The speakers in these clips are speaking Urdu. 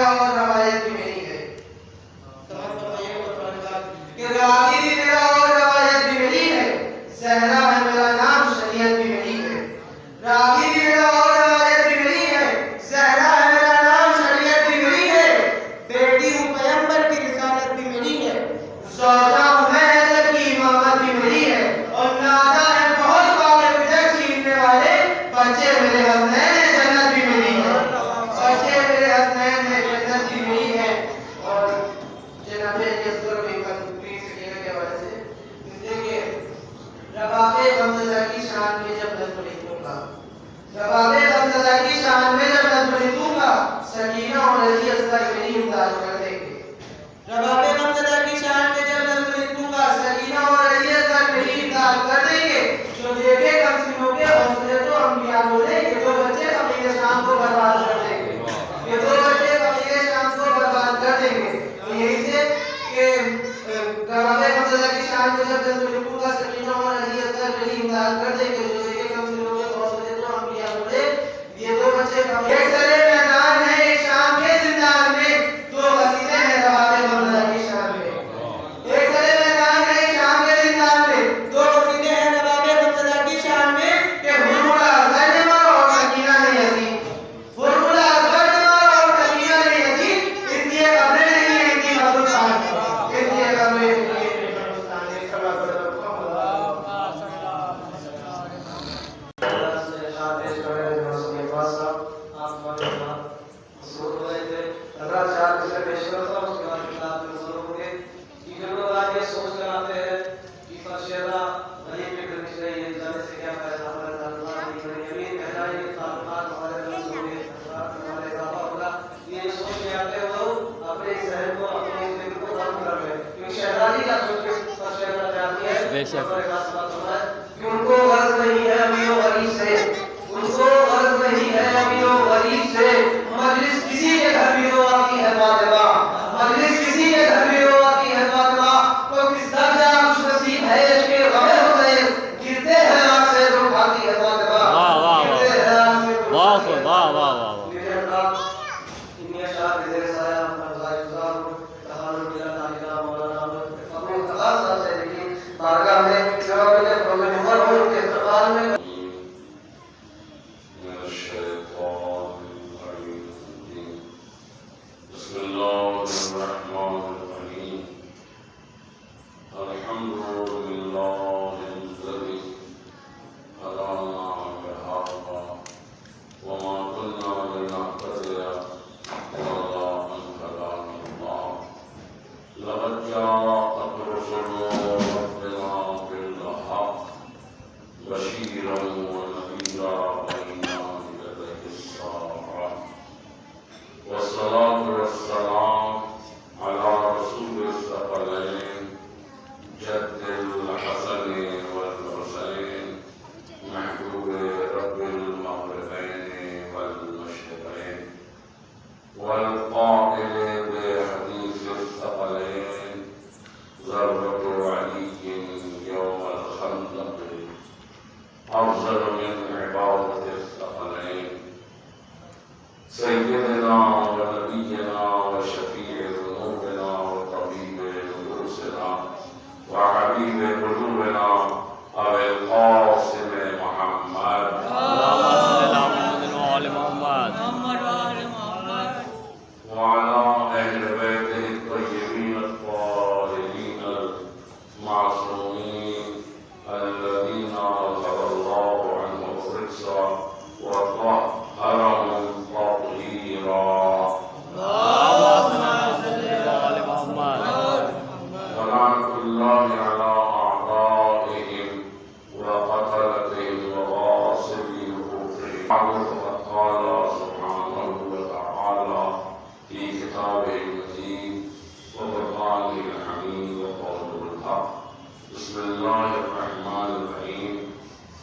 میرا اور روایت بھی میری ہے. کہ راوی بھی میرا اور روایت بھی میری ہے. زہرا ہے میرا نام، شریعت بھی میری ہے. راوی بھی میرا اور روایت بھی میری ہے. زہرا ہے میرا نام، شریعت بھی میری ہے. بیٹی ہوں پیغمبر کی، رسالت بھی میری ہے. زوجہ ہوں میں حضرت کی، امامت بھی میری ہے. اور نادا ہے بہت والے بدعت چھیننے والے، بچے میرے حسنین ہیں، جنت بھی میری ہے. بچے میرے حسنین ہیں، جنت بھی میری ہے. اور جناب یسر بھی کنفیوز سکینہ کے حوالے سے دیکھیے، رباب غمزدہ کی شان میں جب نظم لکھوں گا، رباب غمزدہ کی شان میں جب نظم لکھوں گا، سکینہ اور علی اصغر میری امداد کر دیں گے. رباب غمزدہ کی شان میں جب نظم لکھوں گا، سکینہ اور علی اصغر میری امداد کر دیں گے. جو دیکھے کمسنوں کے حوصلے تو انبیاء بولے، یہ دو بچے قبیلہ شام کو برباد کر دیں گے. یہ دو بچے قبیلہ شام کو برباد کر دیں گے. تو یہی سے کہ رباب غمزدہ کی شان میں جب نظم لکھوں گا، سکینہ اور علی اصغر میری امداد کر دیں گے. جو دیکھے کمسنوں کے حوصلے تو انبیاء بولے، یہ دو بچے قبیلہ سرے میدان ہے ایک شام کے زندان میں، دو قصیدے ہیں رباب غمزدہ کی شان میں. ایک سرے میدان ہے ایک شام کے زندان میں، دو قصیدے ہیں رباب غمزدہ کی شان میں. کہ بلبل اصغر نے مارا اور سکینہ نے یزید، بلبل اصغر نے مارا اور سکینہ نے یزید. اس لیے قبریں نہیں ہیں ان کی قبرستان، اس لیے قبریں نہیں ہیں ان کی قبرستان. ایک سبا کرو ان کو غرض نہیں ہے ابھی و غریب سے، ان کو غرض نہیں ہے ابھی و غریب سے. مجلس کسی کے گھر بھی ہو آتی ہے فاطمہ، مجلس کسی کے گھر بھی ہو آتی ہے فاطمہ. تو کس درجہ خوش نصیب ہے اس کے غم حسین، گرتے ہیں آنکھ سے تو اٹھاتی ہے فاطمہ. گرتے ہیں آنکھ سے تو اٹھاتی ہے فاطمہ.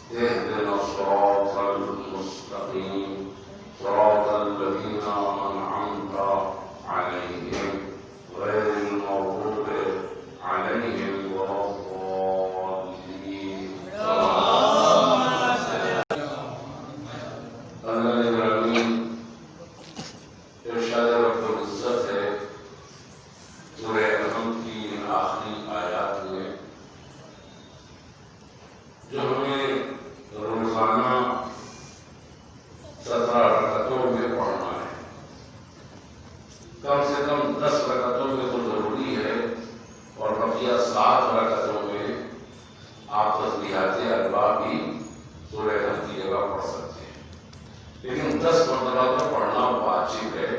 اهدنا الصراط المستقيم صراط جو ہمیں روزانہ 17 رکعتوں میں پڑھنا ہے، کم سے کم 10 رکعتوں میں تو ضروری ہے، اور بقیہ 7 رکعتوں میں آپ تسبیحات اربع بھی سورہ حج کی جگہ پڑھ سکتے ہیں، لیکن 10 مرتبہ تو پڑھنا واجب ہے۔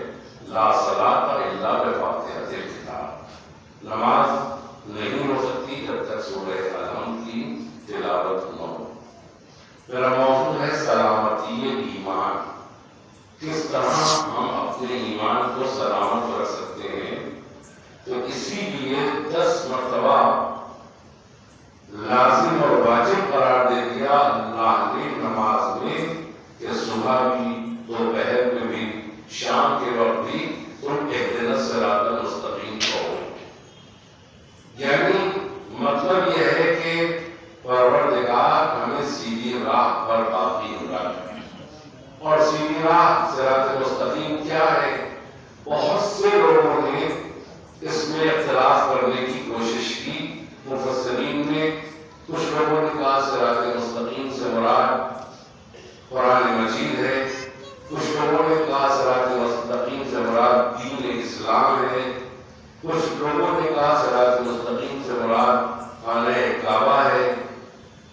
لا صلاۃ الا بفاتحۃ الکتاب، نماز نہیں ہو سکتی جب تک سورہ الحمد کی تلاوت نہ ہو۔ میرا موضوع ہے سلامتی ایمان، کس طرح ہم اپنے ایمان کو سلامت رکھ سکتے ہیں۔ تو اسی لیے 10 مرتبہ لازم اور واجب قرار دے دیا اللہ نے نماز میں کہ صبح بھی، دوپہر میں بھی، شام کے وقت بھی تم اہدنا الصراط المستقیم کہو۔ یعنی مطلب یہ ہے کہ پروردگار ہمیں سیدھی راہ پر باقی رکھے، اور سیدھی راہ صراط مستقیم کیا ہے؟ بہت سے لوگوں نے اس میں اختلاف کرنے کی کوشش کی۔ مفسرین نے، کچھ لوگوں نے کہا صراط مستقیم سے مراد قرآن مجید ہے، کچھ لوگوں نے کہا صراط مستقیم سے مراد دین اسلام ہے، کچھ لوگوں نے کہا صراط مستقیم سے مراد خانہ کعبہ ہے،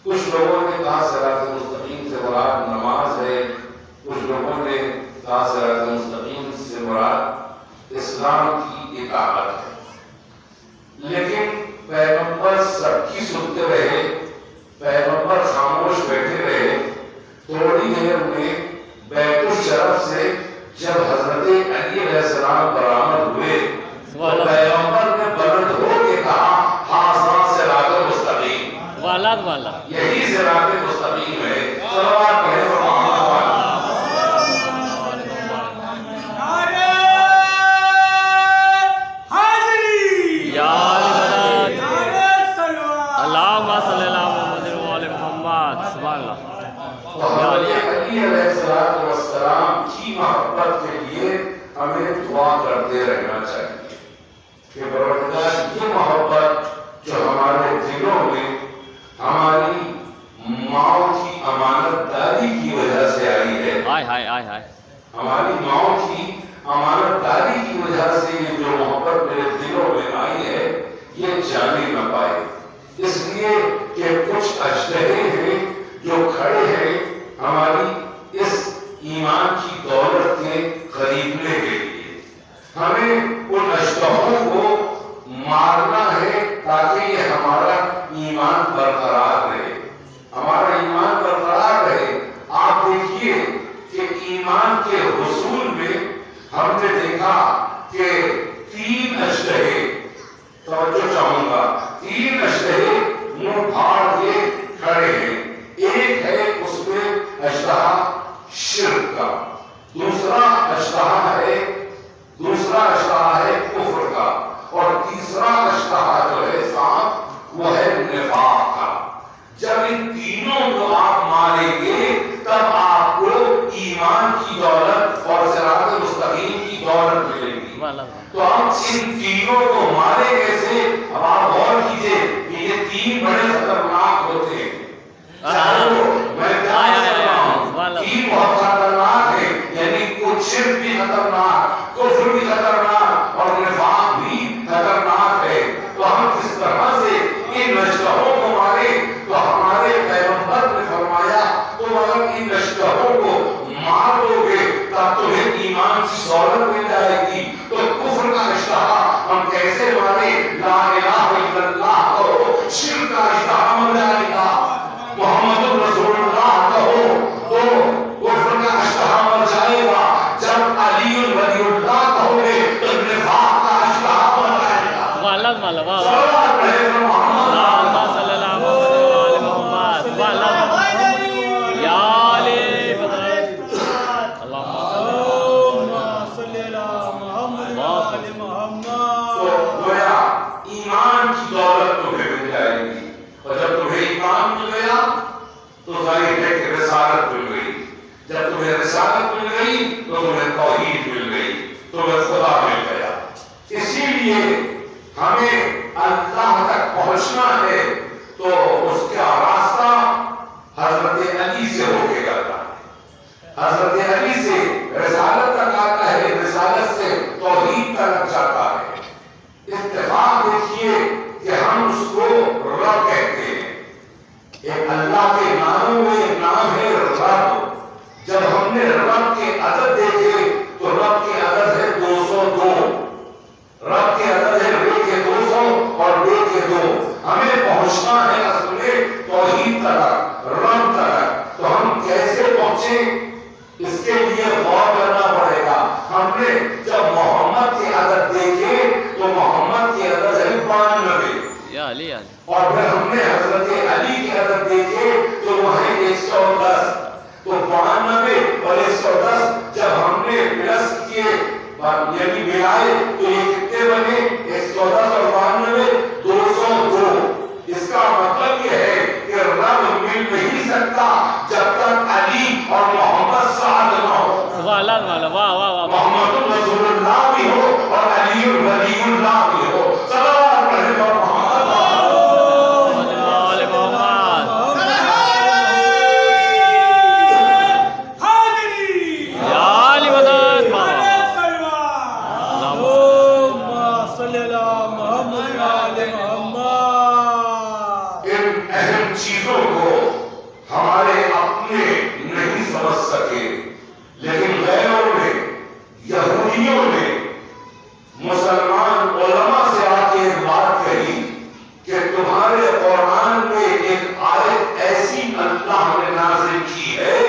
کچھ لوگوں نے کہا صراط مستقیم سے مراد نماز ہے، کچھ لوگوں نے کہا صراط مستقیم سے مراد اسلام کی اطاعت ہے۔ لیکن پیغمبر سب کی سنتے رہے، پیغمبر خاموش بیٹھے رہے۔ تھوڑی دیر میں بیت الشرف سے جب حضرت علی علیہ السلام برآمد ہوئے تو پیغمبر نے بلند ہو کے کہا ہاذا صراط مستقیم، یہی صراط مستقیم ہے۔ صلوات پڑھیں محمد والا۔ علی علیہ السلام کی محبت کے لیے ہمیں دعا کرتے رہنا چاہیے کہ پروردگار یہ محبت جو ہمارے دلوں میں ہماری ماؤں کی امانت داری کی وجہ سے آئی ہے، ہماری ماؤں کی امانت داری کی وجہ سے یہ جو محبت میرے دلوں میں آئی ہے، یہ جانے نہ پائے۔ اس لیے کہ کچھ اجدہے ہیں جو کھڑے ہیں ہماری اس ایمان کی دولت کے خریدنے کے لیے۔ ہمیں ان اجدہوں کو مارنا ہے تاکہ یہ ہمارا ایمان برقرار رہے، ہمارا ایمان برقرار رہے۔ آپ دیکھیے کہ ایمان کے حصول میں ہم نے دیکھا کہ 3 اجدہے، توجہ چاہوں گا، 3 اجدہے منہ پھاڑ کے کھڑے ہیں۔ ایک ہے اس میں اژدہا شرک کا، دوسرا اژدہا ہے کفر کا، اور تیسرا اژدہا جو ہے ساتھ وہ ہے نفاق کا۔ جب ان تینوں کو آپ ماریں گے تب آپ کو ایمان کی دولت اور صراط مستقیم کی دولت ملے گی۔ تو آپ ان تینوں کو مارے کیسے؟ اب آپ غور کیجئے کہ یہ 3 بڑے خطرناک ہوتے ہیں۔ میں کیا کہہ رہا ہوں، 3 بہت خطرناک ہیں، یعنی کچھ شرک بھی خطرناک، کفر بھی خطرناک، اور نفاق بھی خطرناک ہے۔ تو ہم کس طرح سے ان اژدہوں کو ماریں؟ تو ہمارے پیغمبر نے فرمایا تم اگر ان اژدہوں کو مار دو گے تب تمہیں ایمان کی دولت مل جائے گی۔ تو کفر کا اژدہا ہم کیسے ماریں؟ لا الہ الا اللہ کہو، شرک کا اژدہا مر جائے گا۔ محمد رسول اللہ کہو تو کفر کا اژدہا مر جائے گا۔ جب علی ولی اللہ کہو گے تو نفاق کا اژدہا مر جائے گا۔ صلوات پڑھیں محمد ایمان کی دولت تمہیں مل جائے گی، اور جب تمہیں ایمان مل گیا تو ظاہر ہے کہ رسالت مل گئی، جب تمہیں رسالت مل گئی تو تمہیں توحید مل گئی، تمہیں خدا مل گیا۔ اسی لیے ہمیں اللہ تک پہنچنا ہے تو اس کا راستہ حضرت علی سے ہو کے جاتا ہے، حضرت علی سے رسالت تک آتا ہے، رسالت سے توحید تک جاتا ہے۔ اتفاق دیکھیے کہ ہم اس کو رب کہتے ہیں، ایک اللہ کے ناموں میں ایک نام ہے رب۔ جب ہم نے رب کے عدد دیکھے تو رب کے عدد ہے 202، رب کے عدد ہے بے کے 200 اور بے کے 2۔ ہمیں پہنچنا ہے اصل میں توحید تک، رب تک، تو ہم کیسے پہنچے اس کے لیے غور کرنا پڑے گا۔ ہم نے جب محمد کے عدد دیکھے تو محمد کے عدد ہے 92، یا علی اور پھر ہم نے حضرت علی کے عدد دیکھے تو وہ ہے 110۔ تو 92 اور 110 جب ہم نے پلس کیے یعنی ملائے تو یہ کتنے بنے؟ 110 اور 92 202۔ اس کا مطلب یہ ہے کہ رب مل نہیں سکتا جب تک علی اور محمد ساتھ نہ ہو۔ سبحان اللہ، واہ واہ واہ، محمد رسول اللہ بھی ہو اور علی ولی اللہ بھی ہو۔ صلوات پڑھیں محمد چیزوں کو ہمارے اپنے نہیں سمجھ سکے، لیکن غیروں نے، یہودیوں نے مسلمان علماء سے آ کے ایک بات کہی کہ تمہارے قرآن میں ایک آیت ایسی اللہ نے نازل کی ہے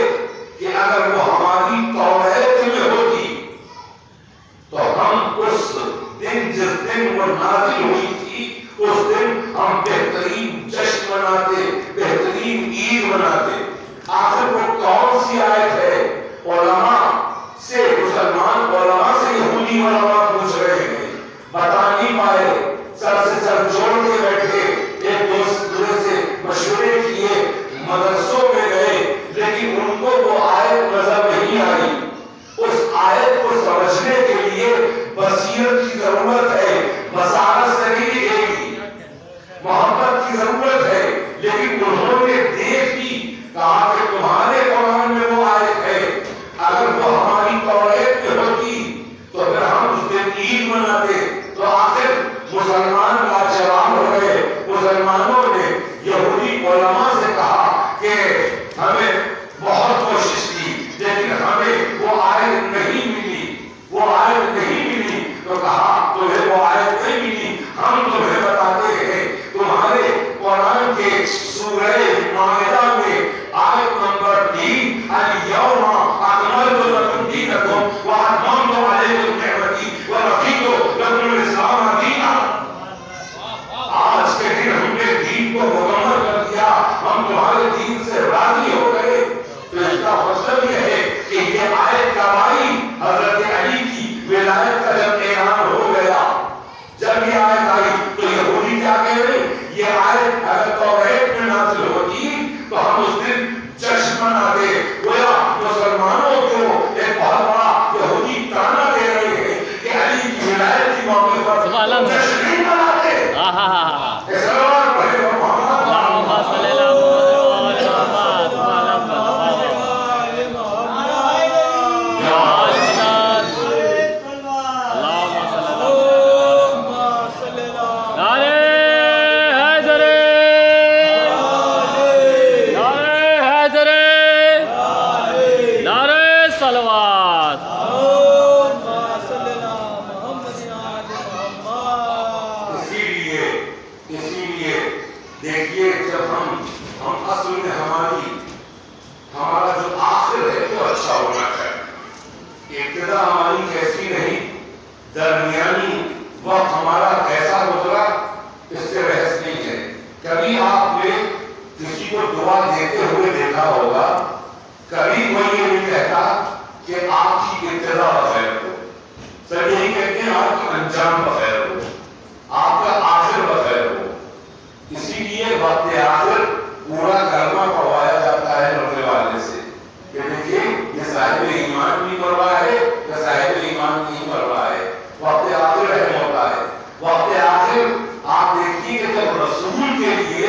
کہ اگر وہ ہماری توریت میں ہوتی تو ہم اس دن جس دن وہ نازل ہوئی تھی اس دن ہم بہترین جشن مناتے، بہترین عید مناتے۔ آخر وہ کون سی آیت ہے؟ علماء سے، مسلمان علماء سے یہودی علماء پوچھ رہے ہیں، بتا نہیں پائے، سر سے سر جوڑ کے بیٹھے، ایک دوسرے سے مشورے کیے، مدرسوں میں گئے، لیکن ان کو وہ آیت نظر نہیں آئی۔ اس آیت کو سمجھنے کے لیے بصیرت کی ضرورت ہے، بصارت سے نہیں دکھے گی، محبت کی ضرورت ہے۔ لیکن انہوں نے دیکھ لی، کہا کہ تمہارے قرآن میں وہ آیت ہے، اگر وہ ہماری توریت میں ہوتی تو پھر ہم اس دن عید مناتے۔ تو آخر مسلمان لاجواب ہو گئے، مسلمانوں نے یہودی علماء سے کہا کہ ہمیں بہت کوشش کی لیکن ہمیں وہ آیت نہیں ملی، وہ آیت نہیں ملی۔ تو کہا تمہیں وہ آیت نہیں ملی، ہم تمہیں بتاتے ہیں تمہارے قرآن کے سورہ مائدہ میں آیت نمبر 3 الیوم اکملت لکم دینکم واتممت علیکم نعمتی ورضیت لکم الاسلام دینا۔ آج کے دن ہم نے دین کو مکمل کر دیا، ہم تمہارے دین سے راضی ہو گئے۔ تو اس کا مطلب یہ ہے کہ یہ آیت گواہی حضرت علی کی ولایت کا جب اعلان ہو گیا، جب یہ آیت آئی تو یہودی کیا کہہ رہے؟ یہ آیت اگر توریت میں نازل ہوتی تو ہم اس دن جشن مناتے۔ گویا مسلمانوں کو ایک بہت بڑا یہودی تانا دے رہے ہیں کہ علی کی ولایت کے موقع پر جشن نہیں مناتے۔ دیکھیے جب ہم اصل میں ہمارا جو آخر ہے وہ اچھا ہونا چاہیے۔ ابتدا ہماری کیسی نہیں، درمیانی وقت ہمارا کیسا گزرا، اس سے بحث نہیں ہے۔ کبھی آپ نے کسی کو دعا دیتے ہوئے دیکھا ہوگا، کبھی کوئی یہ نہیں کہتا کہ آپ کی ابتدا بخیر ہو، سب یہی کہتے ہیں آپ کا انجام بخیر ہو، آپ کا آخر بخیر ہو۔ اسی لیے وقت آخر پورا کلمہ پڑھوایا جاتا ہے مرنے والے سے کہ دیکھیے یہ صاحب ایمان بھی مر رہا ہے یا صاحب ایمان نہیں مر رہا ہے۔ وقت آخر اہم ہوتا ہے۔ وقت آخر آپ دیکھیے کہ جب رسول کے لیے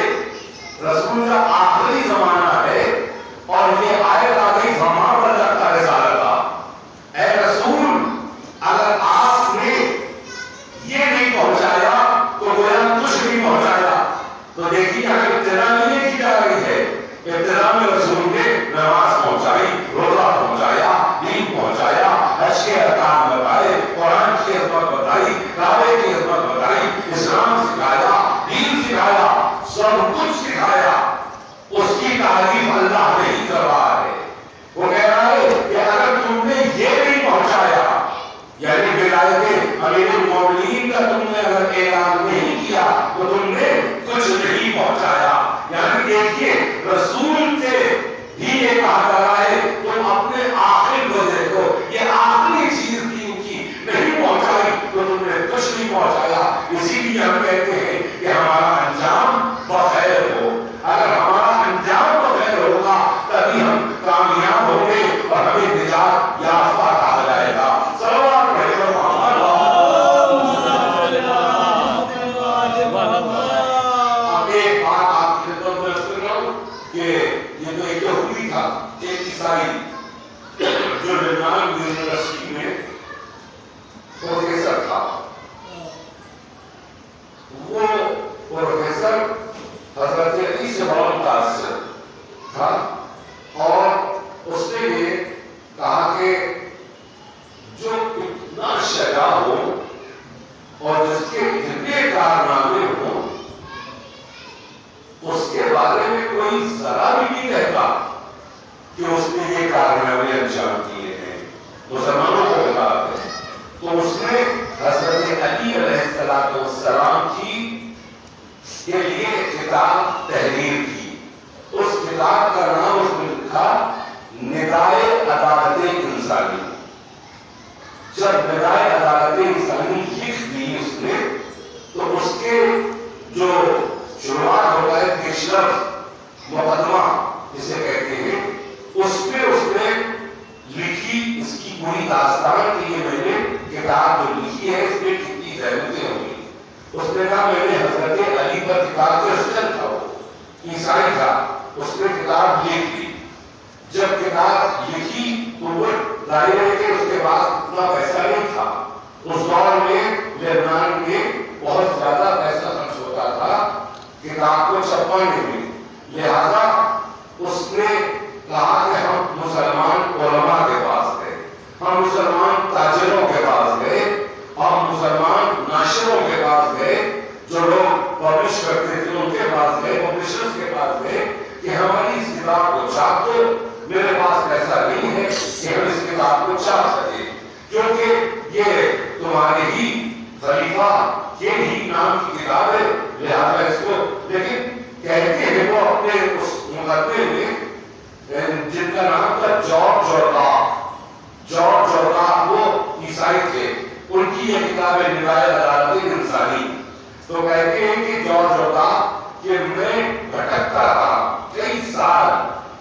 نماز پہنچائی، روزہ پہنچایا، دین پہنچایا، حج کے ارکان بتائے، قرآن کی عظمت بتائی، کعبے کی عظمت بتائی، اسلام سکھایا، دین سکھایا، سب کچھ سکھایا، اس کی تعریف اللہ نہیں کر رہا ہے۔ وہ کہہ رہا ہے کہ اگر تم نے یہ نہیں پہنچایا، یعنی ولایت امیر المومنین کا تم نے اگر اعلان نہیں کیا تو تم نے کچھ نہیں پہنچایا۔ یعنی دیکھیے رسول سے ہی یہ کہا جا رہا ہے تم اپنے آخر کو دیکھو، یہ آخری چیز دین کی نہیں پہنچائی تو تم نے کچھ نہیں پہنچایا۔ اسی لیے ہم کہتے ہیں کہ ہمارا انجام بخیر ہو۔ اگر ہمارا انجام بخیر ہوگا تبھی ہم کامیاب ہوں گے اور ہمیں نجات یافتہ کہا جائے گا۔ صلوات پڑھیں محمد۔ اب ایک بات آپ کی خدمت میں عرض کر رہا ہوں کہ یہ تو ایک یہودی تھا، ایک عیسائی، جو لبنان یونیورسٹی میں پروفیسر تھا۔ وہ پروفیسر حضرت علی سے بڑا متاثر تھا اور اس نے یہ کہا کہ جو اتنا شجاع ہو اور جس کے اتنے کارنامے ہوں اس کے بارے میں کوئی ذرا بھی نہیں کہتا کہ اس نے یہ کارنامے انجام کیے ہیں، مسلمانوں کو بتاتے ہیں۔ تو اس نے حضرت علی علیہ السلام کی کے لیے کتاب تحریر کی۔ اس کتاب کا نام اس نے لکھا ندائے عدالت انسانی۔ جب ندائے عدالت انسانی لکھ دی اس نے تو اس کے جو شروعات ہوتا ہے کشرف مقدمہ جسے کہتے ہیں، اس میں اس نے لکھی اس کی پوری داستان کی۔ یہ میں نے کتاب جو لکھی ہے اس میں کتنی ضرورتیں ہوں گی۔ اس نے کہا میں نے حضرت علی پر کتاب کرسچن تھا، وہ عیسائی تھا، اس نے کتاب لکھ دی۔ جب کتاب لکھی تو وہ ظاہر ہے کہ اس کے بعد اتنا پیسہ نہیں تھا۔ اس دور میں لبنان میں بہت زیادہ پیسہ خرچ ہوتا تھا کتاب کو چھپانے میں، لہذا اس نے کہا کہ ہم مسلمان علماء کے پاس گئے، ہم مسلمان تاجروں کے پاس گئے، ہم مسلمان ناشروں کے پاس گئے، جو لوگ پبلش کرتے تھے ان کے پاس گئے، پبلشرز کے پاس گئے کہ ہماری اس کتاب کو چھاپ دو۔ میرے پاس ایسا نہیں ہے کہ ہم اس کتاب کو چھاپ سکیں کیونکہ یہ تمہارے ہی خلیفہ کے ہی نام کی کتاب ہے، لہذا اس کو۔ لیکن کہتے ہیں وہ اپنے اس مقدمے میں جن کا نام تھا جارج جورڈاک، وہ عیسائی تھے، ان کی یہ کتاب ہے ندائے عدالت انسانی۔ تو کہتے ہیں کہ جارج جورڈاک کہ میں بھٹکتا رہا کئی سال،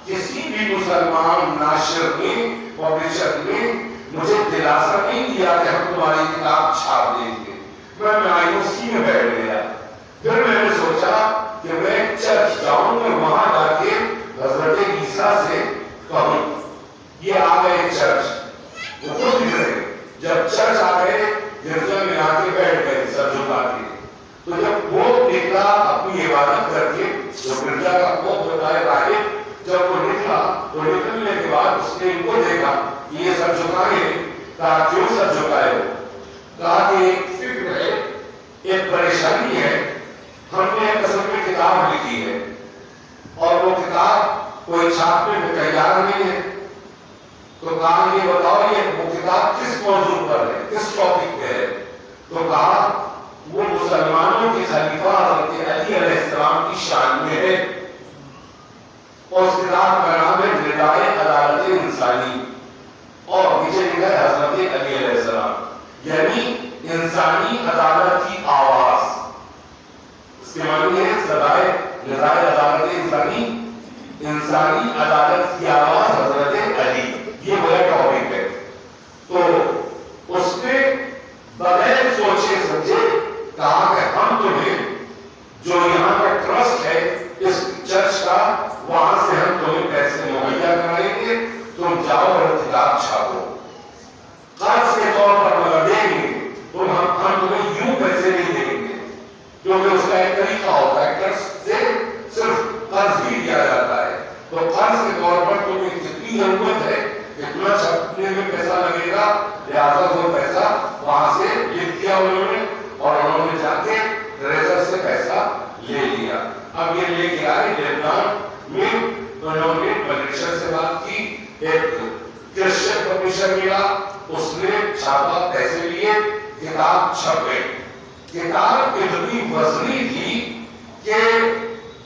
کسی بھی مسلمان ناشر نے پبلشر نے مجھے دلاسا نہیں دیا کہ ہم تمہاری کتاب چھاپ دیں گے۔ میں مایوسی میں بیٹھ گیا۔ پھر میں نے سوچا کہ میں چرچ جاؤں، میں وہاں جا کے حضرت عیسیٰ سے کہوں۔ یہ آ گئے چرچ، وہ خود بھی رہے، جب چرچ آ گئے گرجا میں آ کے بیٹھ گئے سر جھکا کے۔ تو جب وہ نکلا اپنی عبادت کر کے، جو گرجا کا خوف ہوتا ہے راہب، جب وہ نکلا تو نکلنے کے بعد اس نے ان کو دیکھا کہ یہ سر جھکائے ہیں۔ کہا کیوں سر جھکائے ہو؟ کہا کہ ایک فکر ہے، ایک پریشانی ہے، ہم نے ایک قسم میں کتاب لکھی ہے اور وہ کتاب کوئی چھاپنے میں تیار نہیں ہے۔ تو کہا یہ بتاؤ یہ وہ کتاب کس موضوع پر ہے، کس ٹاپک پہ ہے؟ تو کہا وہ مسلمانوں کے خلیفہ حضرت علی علیہ السلام کی شان میں ہے۔ اس کتاب کا نام ہے ندائے عدالت انسانی اور نیچے لکھا ہے حضرت علی علیہ السلام، یعنی انسانی عدالت کی آواز۔ اس کے معنی ہے ندائے عدالت انسانی، انسانی عدالت کی آواز حضرت علی، یہ وہ ٹاپک ہے۔ تو اس نے بغیر سوچے سمجھے کہا کہ ہم تمہیں جو یہاں کا ٹرسٹ ہے اس چرچ کا، وہاں سے ہم تمہیں پیسے مہیا کرائیں گے، تم جاؤ اور کتاب چھاپو، قرض کے طور پر مگر دیں گے، ہم تمہیں یوں پیسے نہیں دیں گے، کیونکہ اس کا ایک طریقہ ہوتا ہے، ٹرسٹ سے صرف قرض ہی دیا جاتا ہے، تو قرض کے طور پر تمہیں جتنی ضرورت ہے اتنا چھپنے میں پیسہ لگے گا، لہٰذا وہ پیسہ وہاں سے لکھ دیا انہوں نے، اور انہوں نے جا کے ٹریزر سے پیسہ لے لیا۔ اب یہ لے کے آئے لبنان میں، انہوں نے پبلشر سے بات کی، ایک کرسچن پبلشر ملا، اس نے چھاپا، پیسے لیے، کتاب چھپ گئی۔ کتاب اتنی وزنی تھی کہ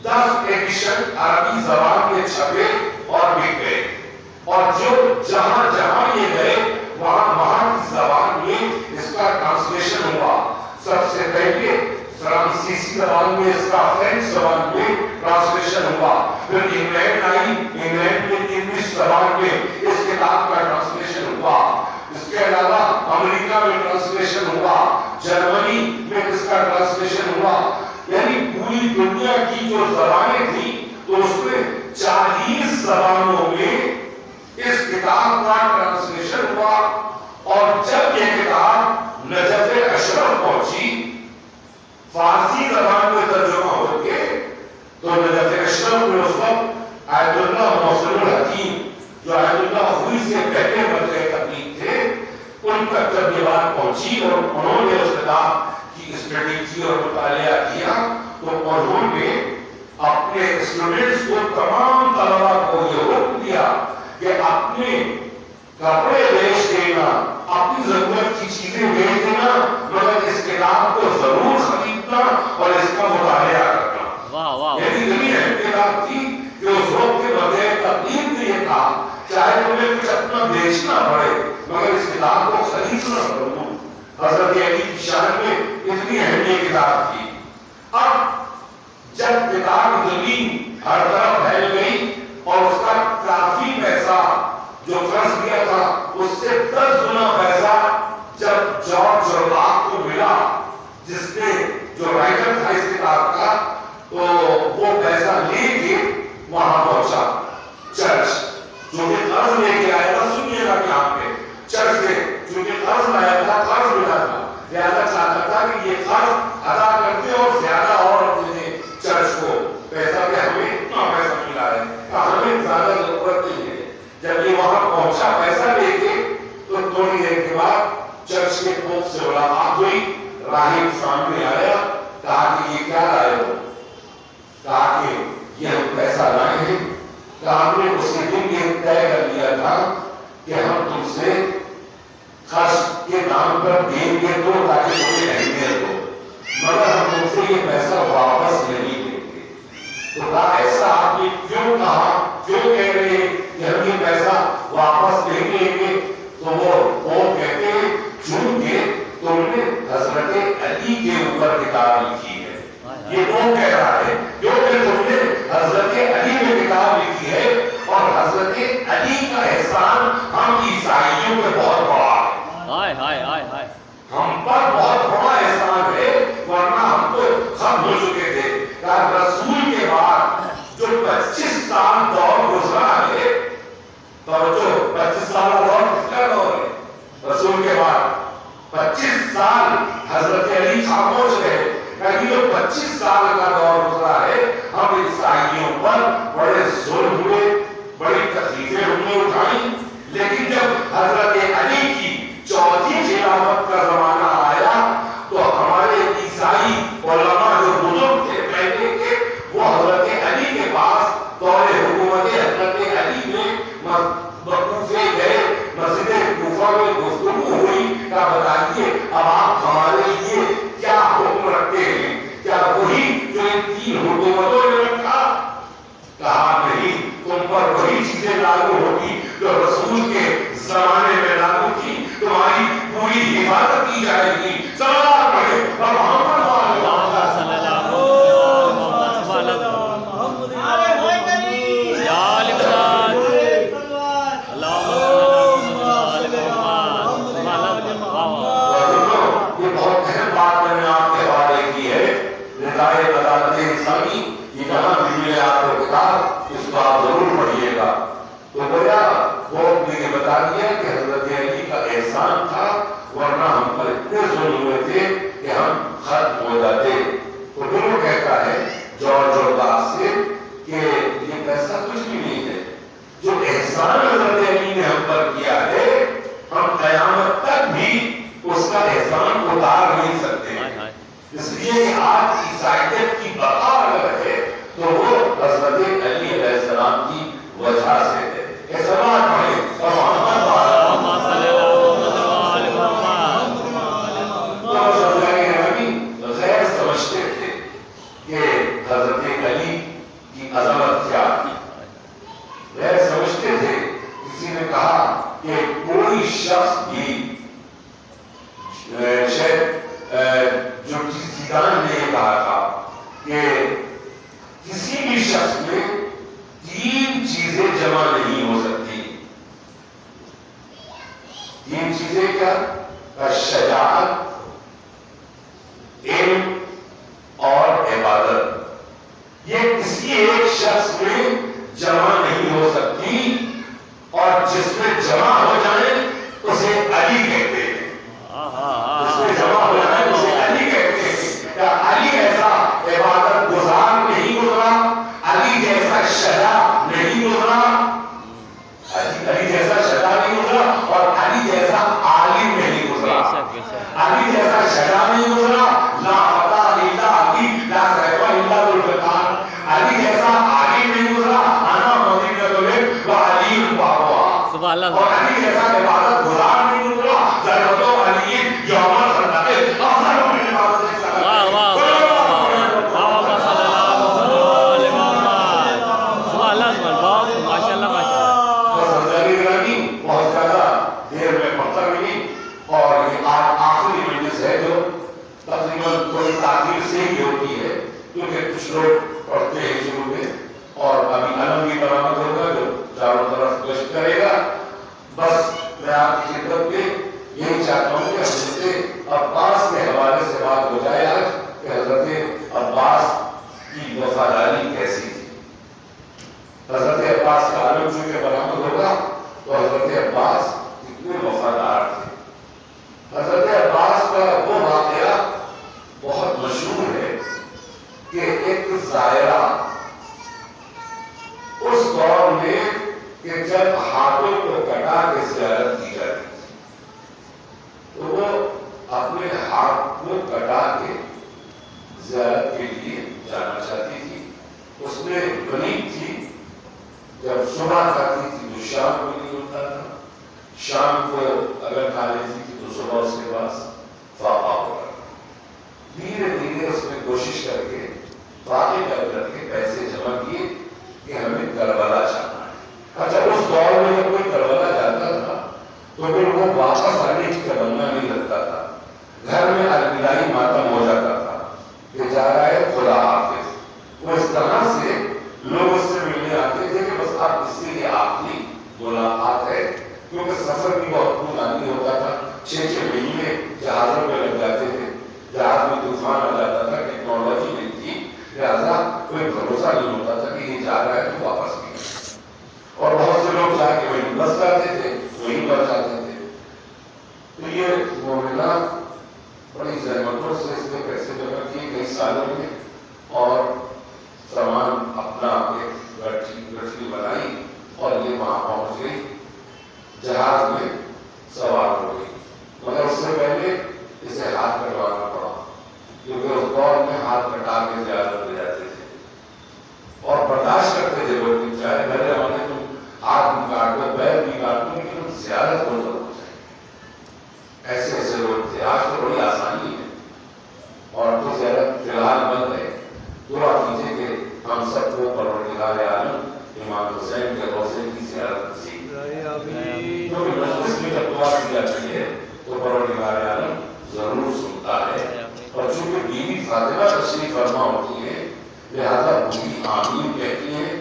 10 ایڈیشن عربی زبان میں چھپے اور بک گئے، اور جو جہاں جہاں یہ گئے وہاں کی زبان میں اس کا ٹرانسلیشن ہوا۔ سب سے پہلے فرانسیسی زبان میں، اس کا فرینچ زبان میں ٹرانسلیشن ہوا، پھر انگلینڈ آئی، انگلینڈ میں انگلش زبان میں اس کتاب کا ٹرانسلیشن ہوا۔ اس کے علاوہ امریکہ میں ٹرانسلیشن ہوا، جرمنی میں اس کا ٹرانسلیشن ہوا، یعنی پوری دنیا کی جو زبانیں تھیں تو اس میں 40 زبانوں میں اس کتاب کا ٹرانسلیشن ہوا۔ اور جب یہ کتاب نجف اشرف پہنچی، فارسی زبان میں ترجمہ ہو کے، تو نجف اشرف میں اس وقت آیت اللہ محسن الحکیم جو آیت اللہ ہوئی سے پہلے مرکز تبلیغ تھے، ان تک جب یہ بات پہنچی اور انہوں نے اس کتاب کی اسٹڈی کی اور مطالعہ کیا، تو انہوں نے اپنے اسٹوڈنٹس کو، تمام طلباء کو یہ حکم دیا کہ اپنے کپڑے بیچ دینا، اپنی ضرورت کی چیزیں بیچ دینا، مگر اس کتاب کو ضرور خریدنا اور اس کا مطالعہ کرنا۔ یعنی اتنی اہم کتاب تھی کہ اس وقت کے بغیر تبلیغ میں یہ تھا، چاہے تمہیں کچھ اپنا بیچنا پڑے مگر اس کتاب کو خریدنا ضرور۔ حضرت علی کی شان میں اتنی اہم یہ کتاب تھی۔ اب جب کتاب زمین ہر طرف پھیل گئی اور اس کا کافی پیسہ جو قرض دیا تھا اس سے 10 گنا پیسہ جب جارج اورباغ کو ملا، جس نے جو رائٹر تھا اس کتاب کا، تو وہ پیسہ لے کے وہاں پہنچا چرچ، جو کہ قرض لے کے آیا تھا۔ سنیے گا کہ آپ نے چرچ سے چونکہ قرض لایا تھا، قرض ملا تھا، لہٰذا چاہتا تھا کہ یہ قرض ادا کرتے اور زیادہ اور دے چرچ کو پیسہ، کہ ہمیں اتنا پیسہ ملا ہے، ہمیں زیادہ ضرورت نہیں ہے۔ جب یہ وہاں پہنچا پیسہ لے کے، تو تھوڑی دیر کے بعد چرچ کے پوپ سے ملاقات ہوئی، راہب سامنے آیا، کہا کہ یہ کیا لائے ہو؟ کہا کہ یہ ہم پیسہ لائے ہیں۔ کہا ہم نے اس کے دن یہ طے کر لیا تھا کہ ہم تم سے قرض کے نام پر دیں گے تو تاکہ تمہیں اہمیت ہو، مگر ہم تم سے یہ پیسہ واپس نہیں دیں گے۔ تو کہا ایسا آپ نے کیوں کہا، کیوں کہہ رہے ہیں کہ ہم یہ پیسہ واپس نہیں دیں گے؟ تو وہ کہتے ہیں چونکہ تم نے حضرت علی کے اوپر کتاب لکھی ہے۔ یہ وہ کہہ رہا ہے کیونکہ تم نے حضرت علی میں کتاب لکھی ہے، اور حضرت علی کا احسان ہم عیسائیوں پہ بہت بڑا ہے، ہم پر بہت بڑا احسان ہے، ورنہ ہم تو ختم ہو چکے تھے۔ رسول کے بعد جو 25 سال دور گزرا ہے، توجہ 25 سال دور کس کا دور ہے؟ رسول کے بعد 25 سال حضرت علی خاموش رہے، کہ جو 25 سال کا دور گزرا ہے، ہم عیسائیوں پر بڑے ظلم ہوئے، بڑی تکلیفیں ہم نے اٹھائیں، لیکن جب حضرت علی کی چوتھی خلافت کا زمانہ آیا تو ہمارے عیسائی علماء جو بزرگ تھے پہلے کے، وہ حضرت علی کے پاس دور حکومت حضرت علی میں کوفے گئے، مسجد کوفہ میں گفتگو ہوئی، کہا بتائیے اب آپ ہمارے لیے کیا حکم رکھتے ہیں؟ کیا وہی جو ان 3 حکومتوں نے رکھا؟ کہا نہیں، تم پر وہی چیزیں لاگو ہوگی جو رسول کے زمانے میں لاگو تھی، تمہاری پوری حفاظت کی جائے گی۔ صلوات پڑھیں اور محمد بتا دیا کہ حضرت علی کا احسان تھا، ورنہ ہم پر اتنے ظلم ہوئے تھے کہ ہم ختم ہو جاتے۔ تو دونوں کہتا ہے جارج اورباغ سے کہ یہ پیسہ کچھ بھی نہیں ہے، احسان حضرت علی نے ہم پر کیا ہے ہم قیامت تک بھی اس کا احسان اتار نہیں سکتے. اس لیے کہ آج عیسائیت کی بقا اگر ہے تو وہ حضرت علی علیہ السلام کی وجہ سے ہے. احسان پڑھیں اور محمد غیر سمجھتے تھے کہ حضرت علی کی عظمت کیا تھی. غیر سمجھتے تھے. کسی نے کہا کہ کوئی شخص بھی شاید جو زیدان نے یہ کہا تھا کہ کسی بھی شخص میں 3 چیزیں جمع نہیں ہو سکتی. 3 چیزیں کیا؟ شجاعت، علم اور عبادت. یہ کسی ایک شخص میں جمع نہیں ہو سکتی اور جس میں جمع ہو جائے اسے علی کہتے ہیں. جس میں جمع ہو جائے اسے علی کہتے ہیں. کیا علی ایسا عبادت گزار نہیں گزرا؟ علی جیسا شجاع نہیں گزرا؟ علی جیسا شجاع نہیں گزرا اور علی جیسا عالم نہیں گزرا. علی جیسا شجاع نہیں گزرا. لا فتح الا علی لا سیف الا ذوالفقار. علی جیسا عالم نہیں گزرا. انا مدینۃ وعلی بابا. سبحان اللہ. اور علی جیسا عبادت گزار نہیں گزرا. ضرورت علی یوم الخندق افضل من عبادت الصلاۃ. واہ واہ واہ واہ صلی اللہ علیہ وسلم. سبحان اللہ. بہت ماشاء اللہ ماشاء اللہ. بہت زیادہ دیر میں پتھر ملی اور یہ آخری مجلس ہے جو تقریباً کوئی تاخیر سے ہی ہوتی ہے کیونکہ کچھ لوگ پڑھتے ہیں شروع میں اور ابھی علم بھی برآمد ہوگا جو چاروں طرف گشت کرے گا. بس میں آپ کی خدمت میں یہی چاہتا ہوں کہ حضرت عباس کے حوالے سے بات ہو جائے آج کہ حضرت عباس کی وفاداری کیسی تھی. حضرت عباس کا علم چونکہ برآمد ہوگا تو حضرت عباس کتنے وفادار تھے. حضرت عباس کا وہ واقعہ بہت مشہور ہے کہ ایک ظاہرہ اس دور میں کہ جب ہاتھوں کو کٹا کے زیارت کی جاتی تھی تو وہ اپنے ہاتھ کو کٹا کے زیارت کے لیے جانا چاہتی تھی. اس میں غریب تھی. جب صبح کھاتی تھی تو شام کو نہیں ہوتا تھا. شام کو اگر کھا لیتی تھی تو صبح اس کے پاس فاقہ ہوگا. دھیرے دھیرے اس نے کوشش کر کے فاقے کر کے پیسے جمع کیے کہ ہمیں کربلا جانا ہے. اچھا اس دور میں جب کوئی کربلا جاتا تھا تو پھر وہ واپس آنے کی تمنا نہیں رکھتا تھا. گھر میں الوداعی ماتم ہو جاتا تھا کہ جا رہا ہے خدا حافظ. وہ اس طرح سے لوگ اس سے ملنے آتے تھے کہ بس آپ اس کے لیے آخری ملاقات ہے کیونکہ سفر بھی بہت طولانی ہوتا تھا. 6 مہینے جہازوں پہ لگ جاتے تھے. جہاز میں طوفان آ جاتا تھا. ٹیکنالوجی نہیں تھی لہٰذا کوئی بھروسہ نہیں ہوتا تھا کہ یہ جا رہا ہے تو واپس بھی. اور بہت سے لوگ جا کے وہیں بس جاتے تھے وہیں بس جاتے تھے. تو یہ مومنہ بڑی زحمتوں سے اس نے پیسے جمع کیے کئی سالوں میں اور سامان اپنا ایک گٹھی بنائی اور یہ وہاں پہنچ گئی. جہاز میں سوار ہو گئی مگر اس سے پہلے اسے ہاتھ کٹوانا پڑا کیونکہ اس دور میں ہاتھ کٹا کے زیارت لے جاتے تھے اور برداشت کرتے تھے لوگ کہ چاہے پہلے زمانے تم ہاتھ بھی کاٹ دو پیر بھی کاٹ دو لیکن تم زیارت کو ضرور ہو جائے. ایسے ایسے لوگ تھے. آج تو بڑی آسانی ہے اور تو زیارت فی الحال بند ہے. دعا کیجیے کہ ہم سب کو پروردگار عالم امام حسین کے روضے کی زیارت نصیب. کیونکہ مجلس میں جب دعا کی جاتی ہے تو پروردگار عالم ضرور سنتا ہے. اور چونکہ بیوی فاطمہ تشریف فرما ہوتی ہے لہذا بیوی آمین کہتی ہیں.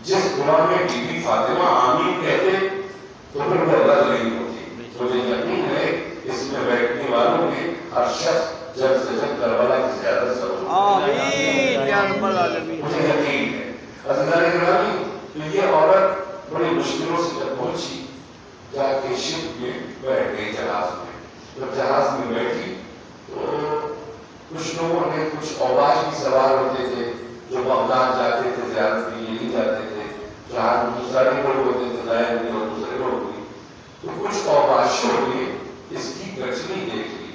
جس دعا میں بیوی فاطمہ آمین کہتے تو پھر وہ رد نہیں ہوتی. مجھے یقین ہے اس میں بیٹھنے والوں میں ہر شخص جب سے جب کربلا کی زیارت ضرور آمین یا رب العالمین. مجھے یقین ہے. عزیزان گرامی تو یہ عورت بڑی مشکلوں سے جب پہنچی جا کے شپ میں بیٹھ گئی جہاز میں. جب جہاز میں بیٹھی تو کچھ لوگوں نے کچھ اوباش بھی سوار ہوتے تھے جو بغداد جاتے تھے زیارت کے لیے نہیں جاتے تھے. جہاں دوسرے لوگ ہوتے انتظار ہوئی اور دوسرے لوگ ہوئی تو کچھ اوباشوں نے اس کی گچنی دیکھ لی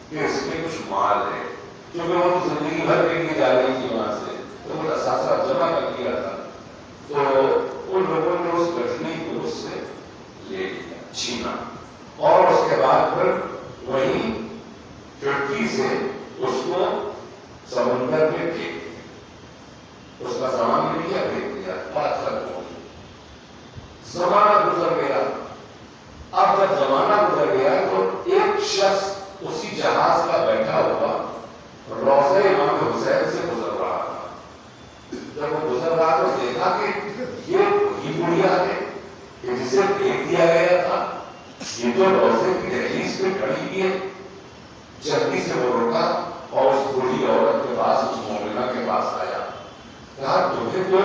کہ اس میں کچھ مال ہے، کیونکہ وہ زندگی بھر کے لیے جا رہی تھی وہاں سے، تو وہ اثاثہ جمع کر دیا تھا، تو ان لوگوں نے اس گچنی کو اس سے لے لیا، چھینا، اور اس کے بعد پھر وہیں کھڑکی سے اس کو سمندر میں پھینک دیا، اس کا سامان بھی لیا پھینک دیا، بات ختم ہو گئی۔ زمانہ گزر گیا، اب جب زمانہ گزر گیا تو ایک شخص اسی جہاز کا بیٹھا ہوا روضہ امام حسین سے گزر رہا تھا۔ جب وہ گزر رہا تو دیکھا کہ یہ وہی بڑھیا ہے کہ جسے پھینک دیا گیا تھا، یہ تو روضے کی دہلیز پہ کھڑی ہوئی ہے۔ جلدی سے وہ رکا اور اس بوڑھی عورت کے پاس، اس مومنہ کے پاس آیا، کہا تمہیں تو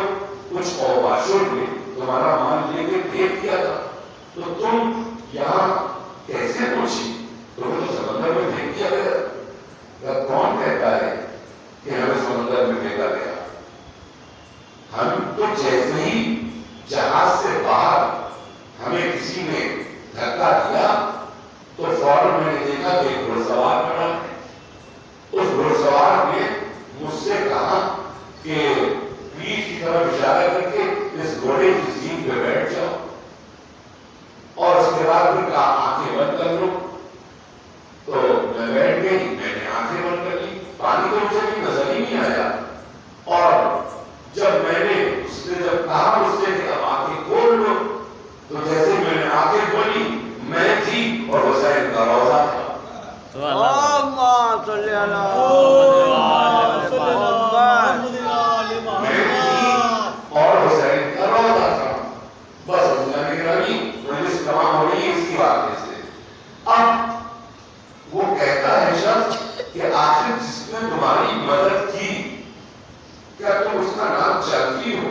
کچھ اوباشوں نے تمہارا مال لے کے پھینک دیا تھا، تو تم یہاں کیسے پہنچی؟ تمہیں تو سمندر میں پھینک دیا گیا۔ کون کہتا ہے کہ ہمیں سمندر میں پھینکا گیا؟ ہم تو جیسے ہی جہاز سے باہر ہمیں کسی نے دھکا دیا تو فوراً میں نے دیکھا کہ ایک گھوڑ سوار کھڑا ہے۔ اس گھوڑ سوار نے مجھ سے کہا کہ پیٹھ کی طرف اشارہ کر کے اس گھوڑے کی سیٹ پہ بیٹھ جاؤ، اور اس کے بعد پھر کہا آنکھیں بند کر لو، تو میں بیٹھ گئی، میں نے آنکھیں بند کر لی، پانی تو مجھے بھی نظر ہی نہیں آیا، اور جب میں نے اس نے جب کہا مجھ سے کہ اب آنکھیں کھول لو، تو جیسے میں نے آنکھیں کھولی میں تھی اور حسین کا روضہ تھا۔ اللهم صل على میں تھی اور حسین کا روضہ تھا۔ بس اللہ کی رحمی مجلس تمام ہو رہی ہے اسی واقعے سے۔ اب وہ کہتا ہے شخص کہ آخر جس نے تمہاری مدد کی کیا تم اس کا نام جانتی ہو؟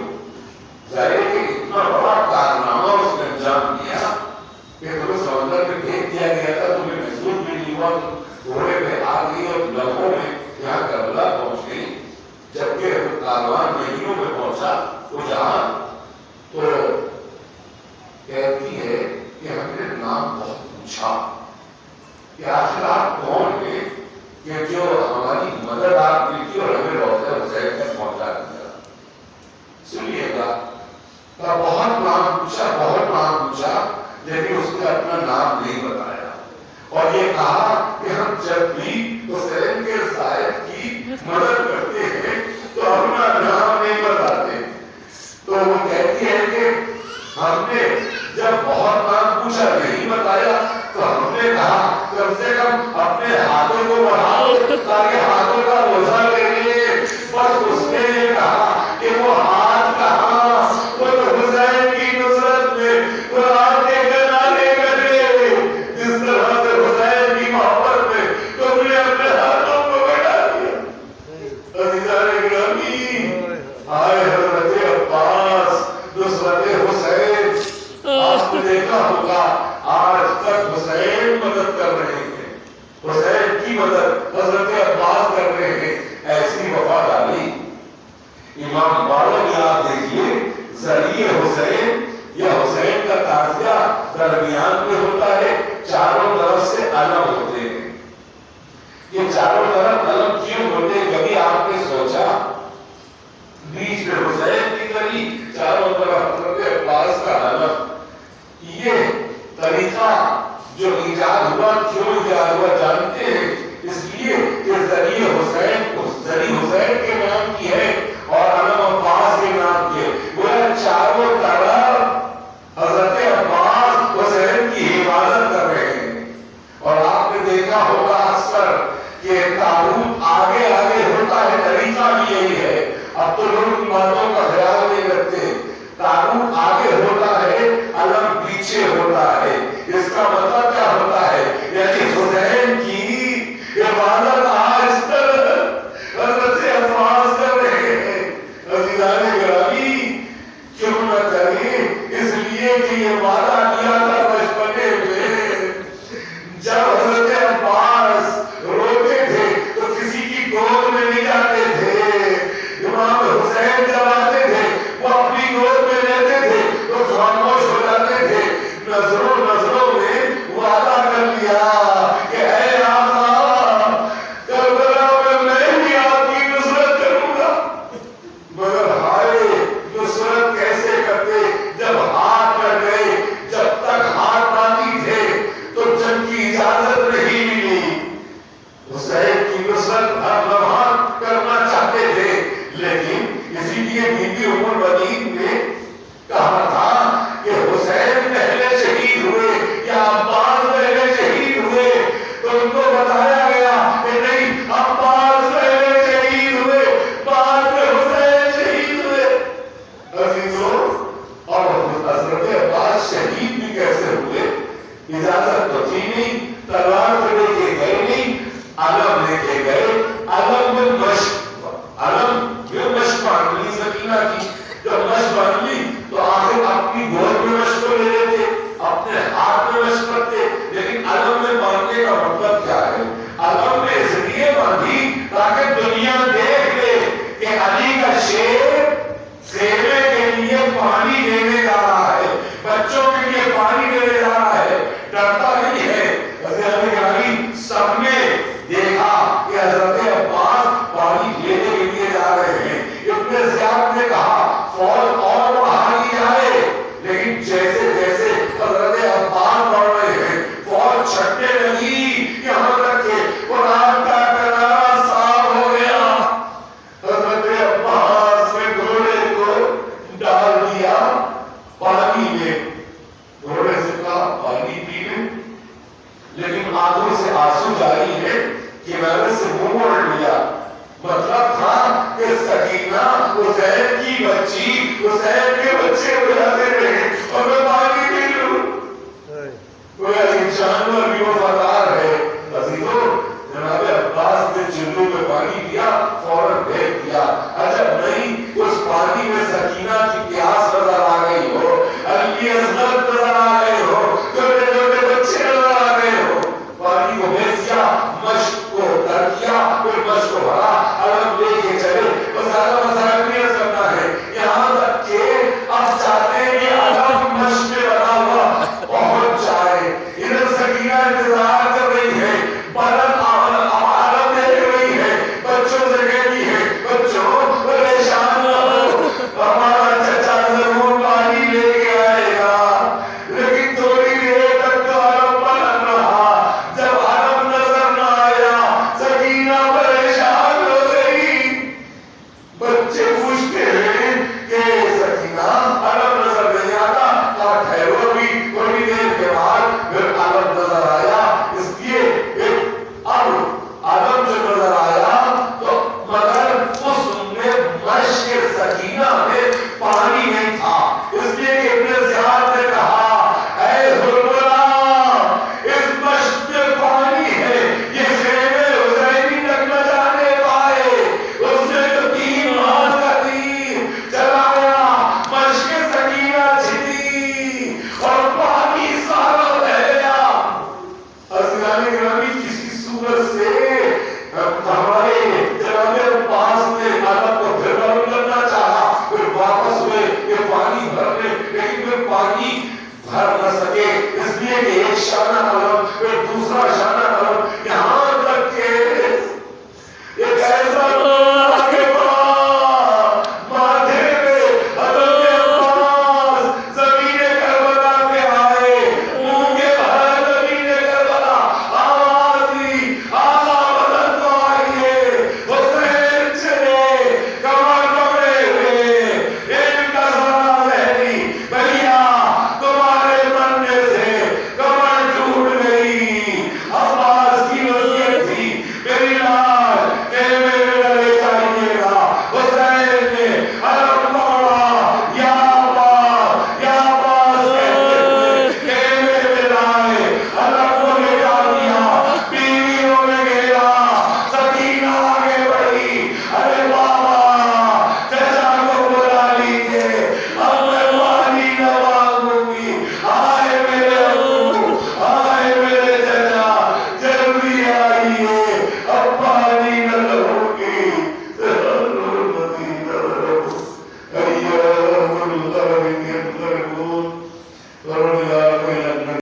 ظاہر ہے کہ اتنا بڑا کارنامہ اس نے انجام دیا کہ تمہیں سمندر میں پھینک دیا گیا تھا، تمہیں محسوس بھی نہیں ہوا، گھوڑے پہ آ گئی اور لمحوں میں یہاں کربلا پہنچ گئی، جبکہ کاروان مہینوں میں پہنچا وہ جہاں، تو کہتی ہے کہ ہم نے نام بہت پوچھا کہ آخر آپ کون ہیں کہ جو ہماری مدد آپ نے کی اور ہمیں روضہ حسین تک پہنچا دیا۔ سنیے گا، بہت نام پوچھا لیکن اس نے اپنا نام نہیں بتایا، اور یہ کہا کہ ہم جب بھی حسین کے صاحب کی مدد کرتے ہیں تو اپنا نام نہیں بتاتے۔ تو وہ کہتی ہے کہ ہم نے جب بہت نام پوچھا نہیں بتایا تو ہم نے کہا کم سے کم اپنے ہاتھوں کو بڑھاؤ تاکہ ہاتھوں کا روزہ لے لے۔ بس اس نے یہ کہا کہ وہ ہاتھ کہاں، وہ تو حسین کی نصرت میں قرآن کے گنانے کرے، جس طرح سے حسین کی محبت میں تم نے اپنے ہاتھوں کو بڑھا دیا۔ عزیزان گرامی، آئے حضرت عباس نصرت حسین، آپ نے دیکھا ہوگا آج تک حسین مدد کر رہے ہیں، حسین کی مدد حضرت عباس کر رہے ہیں، ایسی وفاداری۔ امام باقر آپ دیکھیے، ذریعہ حسین یا حسین کا تعزیہ درمیان میں ہوتا ہے، چاروں طرف سے علم ہوتے ہیں۔ یہ چاروں طرف علم کیوں ہوتے ہیں؟ کبھی آپ نے سوچا؟ بیچ میں حسین کی گلی، چاروں طرف حضرت عباس کا علم۔ یہ طریقہ جو ایجاد ہوا، کیوں ایجاد ہوا جانتے ہیں؟ اس لیے کہ ذریعہ حسین ذریعہ حسین کے نام کی ہے اور علم عباس کے نام کی ہے۔ وہ چاروں طرف حضرت عباس حسین کی حفاظت کر رہے ہیں، اور آپ نے دیکھا ہوگا اکثر کہ تابوت آگے آگے ہوتا ہے، طریقہ بھی یہی ہے۔ اب تو لوگ ان باتوں کا خیال نہیں رکھتے، تابوت آگے ہوتا ہے، علم پیچھے ہوتا ہے۔ اس کا مطلب کیا ہوتا ہے؟ یعنی حسین کی عبادت آج تک حضرت عباس کر رہے ہیں۔ عزیزان گرامی، کیوں نہ کریں؟ اس لیے کہ یہ وعدہ کیا تھا بچپنے میں، جب حضرت عباس روتے تھے تو کسی کی گود میں نہیں جاتے تھے، امام حسین جب آتے تھے وہ اپنی گود میں لیتے نظروں نظروں میں وعدہ کر لیا کہ اے آقا کربلا میں بھی آپ کی نصرت کروں گا، مگر ہائے نصرت کیسے کرتے جب ہاتھ کر گئے، جب تک ہاتھ باقی تھے تو جنگ کی اجازت نہیں ملی۔ حسین کی نصرت ہر لمحہ کرنا چاہتے تھے، لیکن اسی لیے بی بی ام الولید نے کہا تھا کہ حسین پہلے شہید ہوئے یا عباس پہلے شہید ہوئے، تو ان کو بتایا گیا کہ نہیں، عباس پہلے شہید ہوئے، بعد میں حسین شہید ہوئے۔ عزیزوں، اور حضرت عباس شہید بھی کیسے ہوئے؟ اجازت تو تھی نہیں، تلوار تو لے کے گئے نہیں، علم لے کے گئے، علم میں مشق باندھ لی سکینہ کی، جب مشق باندھ لی تو آخر اپنی گود میں مشق لے لیتے، اپنے ہاتھ میں مشق کرتے، لیکن علم میں باندھنے کا مطلب کیا ہے؟ علم میں اس لیے باندھی تاکہ دنیا دیکھ لے کہ علی کا شیر خیمے کے لیے پانی لینے جا رہا ہے، بچوں کے لیے پانی لینے جا رہا ہے، ڈرتا نہیں ہے۔ سب نے دیکھا کہ حضرت عباس پانی لینے کے لیے جا رہے ہیں۔ ابن زیاد نے کہا فوج اور بڑھا لی جائے، لیکن جیسے جیسے حضرت عباس بڑھ رہے ہیں فوج چھٹنے لگی، یہاں تک کہ قرآن کا کنارہ صاف ہو گیا۔ حضرت عباس نے گھوڑے کو ڈال دیا پانی میں، گھوڑے سے کہا پانی پی لیں، لیکن آنکھوں سے آنسو جاری ہے کہ میں نے سے منہ موڑ لیا۔ مطلب تھا کہ سکینہ حسین کی بچی، حسین کے بچے ہو جاتے رہے اور میں پانی پی لوں۔ کوئی عظیم جانور بھی وفادار ہے۔ عزیزوں، جناب عباس نے چلو میں پانی دیا، فوراً پھینک دیا۔ عجب نہیں اس پانی میں سکینہ کی پیاس نظر آ گئی ہو، علی اصغر نظر آ گئے ہو، چھوٹے چھوٹے بچے نظر آ گئے ہو۔ پانی کو بھیج دیا، مشق کو تر کیا، پھر مشق کو بھرا، علم لے کے چلے۔ اور زیادہ مسائل نہیں کرنا ہے، یہاں تک کہ اب چاہتے ہیں کہ علم مشق میں بنا ہوا پہنچ جائے۔ ادھر سکینہ انتظار کر رہی ہے، بدن عالم دیکھ رہی ہے، بچوں سے کہتی ہے بچوں پریشان نہ ہو، ہمارا چچا ضرور پانی لے کے آئے گا، لیکن تھوڑی دیر تک تو علم بلند رہا۔ جب علم نظر نہ آیا سکینہ پریشان ہو گئی۔ بچے پوچھتے ہیں کہ سکینہ علم نظر نہیں آتا، کہا ٹھہرو بھی، تھوڑی دیر کے بعد پھر علم نظر آیا۔ اس لیے اب علم جو نظر آیا تو مگر اس میں مشق سکینہ میں پانی نہیں تھا، اس لیے کہ ابن زیاد نے کہا اے حرملا اس مشق میں پانی ہے، یہ خیمے حسینی تک نہ جانے پائے۔ اس نے تو 3 ماہ کا تیر چلایا، مشق سکینہ چھلی اور پانی سارا بہ گیا۔ عزیزان گرامی، کسی صورت سے ہمارے جناب عباس نے علم کو پھر بند کرنا چاہا، پھر واپس ہوئے کہ پانی بھر لے، لیکن پھر پانی بھر نہ سکے، اس لیے کہ ایک شانہ علم پھر دوسرا شانہ علم، یہاں تک کہ ایک ایسا